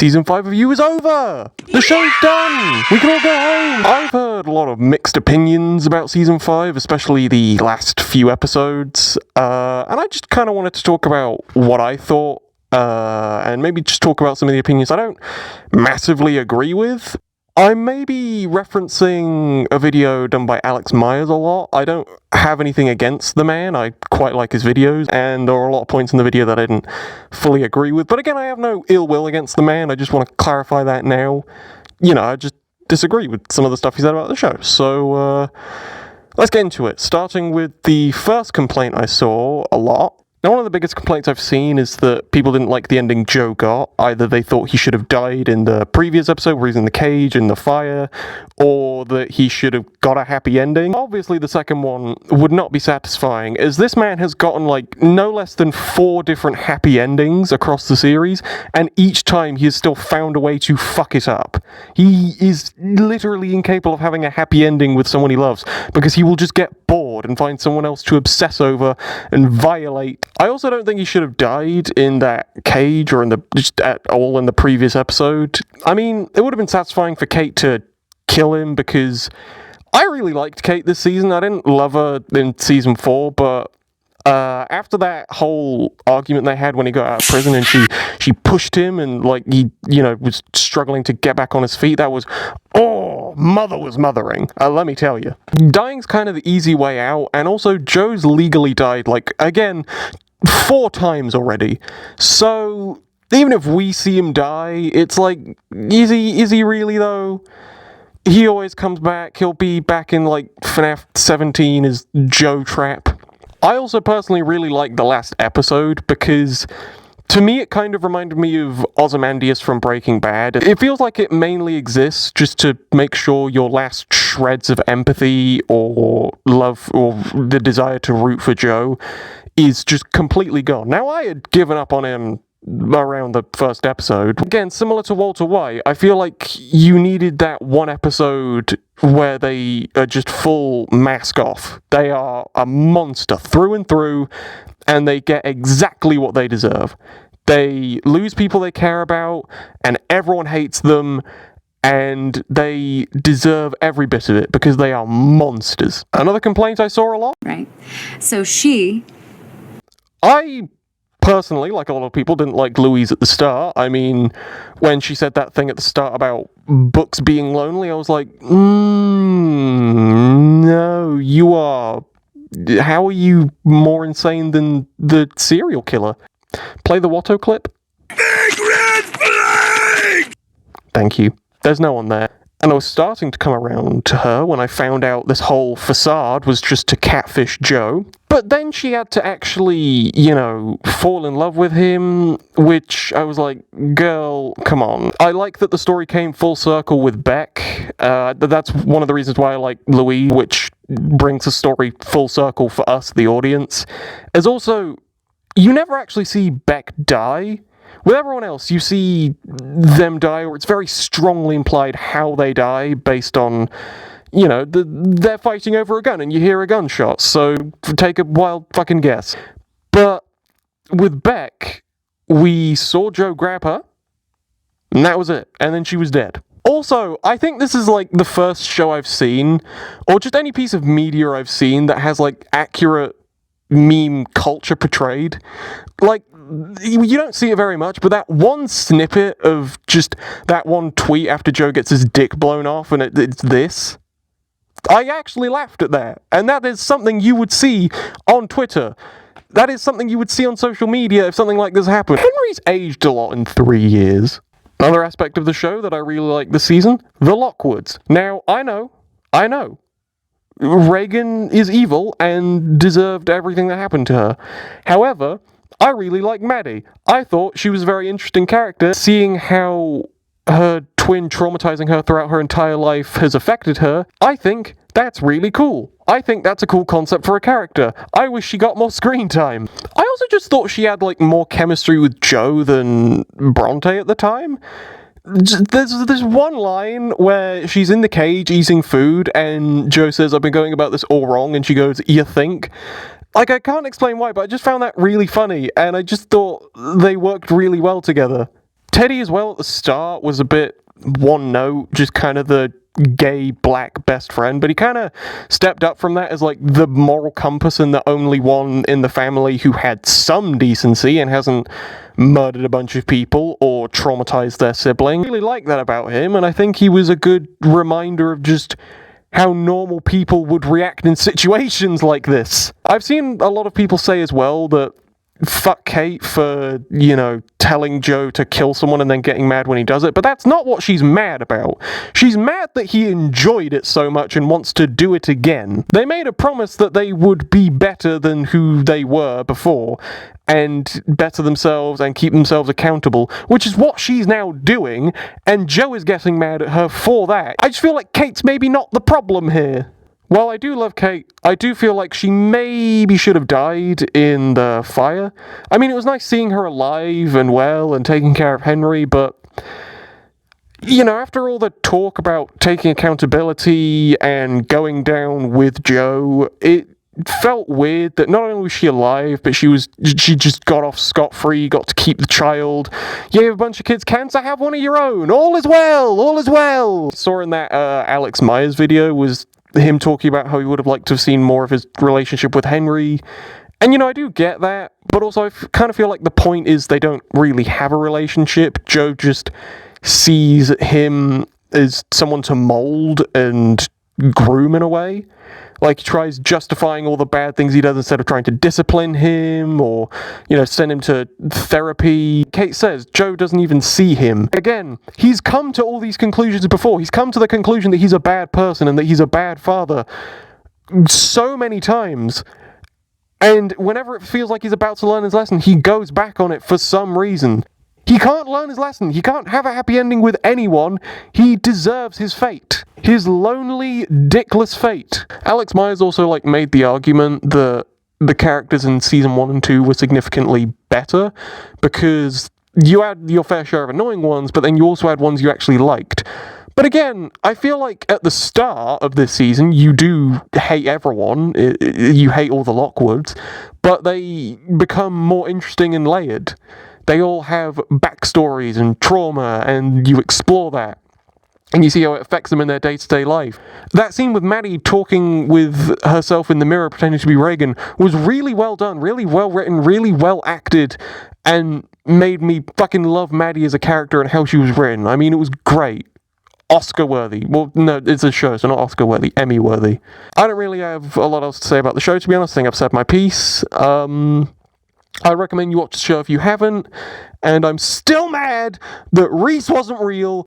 Season 5 of You is over! The show's done! We can all go home! I've heard a lot of mixed opinions about Season 5, especially the last few episodes, and I just kind of wanted to talk about what I thought, and maybe just talk about some of the opinions I don't massively agree with. I may be referencing a video done by Alex Myers a lot. I don't have anything against the man. I quite like his videos, and there are a lot of points in the video that I didn't fully agree with. But again, I have no ill will against the man. I just want to clarify that now. You know, I just disagree with some of the stuff he said about the show. So, let's get into it. Starting with the first complaint I saw a lot. Now, one of the biggest complaints I've seen is that people didn't like the ending Joe got. Either they thought he should have died in the previous episode where he's in the cage, in the fire, or that he should have got a happy ending. Obviously, the second one would not be satisfying, as this man has gotten, no less than 4 different happy endings across the series, and each time he has still found a way to fuck it up. He is literally incapable of having a happy ending with someone he loves, because he will just get bored and find someone else to obsess over and violate. I also don't think he should have died in that cage or just at all in the previous episode. I mean, it would have been satisfying for Kate to kill him, because I really liked Kate this season. I didn't love her in season 4, but after that whole argument they had when he got out of prison and she pushed him and he was struggling to get back on his feet, that was, mother was mothering, let me tell you. Dying's kind of the easy way out, and also Joe's legally died, again, 4 times already. So even if we see him die, it's is he really though? He always comes back. He'll be back in FNAF 17 as Joe Trap. I also personally really like the last episode because to me it kind of reminded me of Ozymandias from Breaking Bad. It feels like it mainly exists just to make sure your last shreds of empathy or love or the desire to root for Joe is just completely gone. Now, I had given up on him around the first episode. Again, similar to Walter White, I feel like you needed that one episode where they are just full mask off. They are a monster through and through, and they get exactly what they deserve. They lose people they care about, and everyone hates them, and they deserve every bit of it because they are monsters. Another complaint I saw a lot. Right. So I personally, like a lot of people, didn't like Louise at the start. I mean, when she said that thing at the start about books being lonely, I was like, no, you are... How are you more insane than the serial killer? Play the Watto clip. Big red flag! Thank you. There's no one there. And I was starting to come around to her when I found out this whole facade was just to catfish Joe. But then she had to actually, fall in love with him, which I was like, girl, come on. I like that the story came full circle with Beck. That's one of the reasons why I like Louise, which brings the story full circle for us, the audience. As also, you never actually see Beck die. With everyone else, you see them die, or it's very strongly implied how they die based on, they're fighting over a gun and you hear a gunshot, so take a wild fucking guess. But with Beck, we saw Joe grab her, and that was it, and then she was dead. Also, I think this is the first show I've seen, or just any piece of media I've seen that has accurate meme culture portrayed. You don't see it very much, but that one snippet of just that one tweet after Joe gets his dick blown off and it's this. I actually laughed at that. And that is something you would see on Twitter. That is something you would see on social media if something like this happened. Henry's aged a lot in 3 years. Another aspect of the show that I really like this season, the Lockwoods. Now, I know. Reagan is evil and deserved everything that happened to her. However, I really like Maddie. I thought she was a very interesting character. Seeing how her twin traumatizing her throughout her entire life has affected her, I think that's really cool. I think that's a cool concept for a character. I wish she got more screen time. I also just thought she had more chemistry with Joe than Bronte at the time. There's one line where she's in the cage eating food and Joe says, "I've been going about this all wrong," and she goes, "You think?" I can't explain why, but I just found that really funny, and I just thought they worked really well together. Teddy as well at the start was a bit one note, just kind of the gay black best friend, but he kind of stepped up from that as like the moral compass and the only one in the family who had some decency and hasn't murdered a bunch of people or traumatized their sibling. I really like that about him, and I think he was a good reminder of just how normal people would react in situations like this. I've seen a lot of people say as well that fuck Kate for, telling Joe to kill someone and then getting mad when he does it, but that's not what she's mad about. She's mad that he enjoyed it so much and wants to do it again. They made a promise that they would be better than who they were before, and better themselves and keep themselves accountable, which is what she's now doing, and Joe is getting mad at her for that. I just feel like Kate's maybe not the problem here. While I do love Kate, I do feel like she maybe should have died in the fire. I mean, it was nice seeing her alive and well and taking care of Henry, but, after all the talk about taking accountability and going down with Joe, it felt weird that not only was she alive, but she just got off scot-free, got to keep the child. You have a bunch of kids cancer, have one of your own. All is well, all is well. Saw in that Alex Myers video was him talking about how he would have liked to have seen more of his relationship with Henry. And, I do get that, but also I kind of feel like the point is they don't really have a relationship. Joe just sees him as someone to mold and groom in a way. Like, he tries justifying all the bad things he does instead of trying to discipline him or, send him to therapy. Kate says Joe doesn't even see him. Again, he's come to all these conclusions before. He's come to the conclusion that he's a bad person and that he's a bad father so many times. And whenever it feels like he's about to learn his lesson, he goes back on it for some reason. He can't learn his lesson. He can't have a happy ending with anyone. He deserves his fate. His lonely, dickless fate. Alex Myers also, made the argument that the characters in season 1 and 2 were significantly better because you had your fair share of annoying ones, but then you also had ones you actually liked. But again, I feel like at the start of this season, you do hate everyone. You hate all the Lockwoods, but they become more interesting and layered. They all have backstories and trauma, and you explore that. And you see how it affects them in their day-to-day life. That scene with Maddie talking with herself in the mirror, pretending to be Reagan, was really well done, really well written, really well acted, and made me fucking love Maddie as a character and how she was written. I mean, it was great. Oscar-worthy. Well, no, it's a show, so not Oscar-worthy, Emmy-worthy. I don't really have a lot else to say about the show, to be honest. I think I've said my piece. I recommend you watch the show if you haven't, and I'm still mad that Reese wasn't real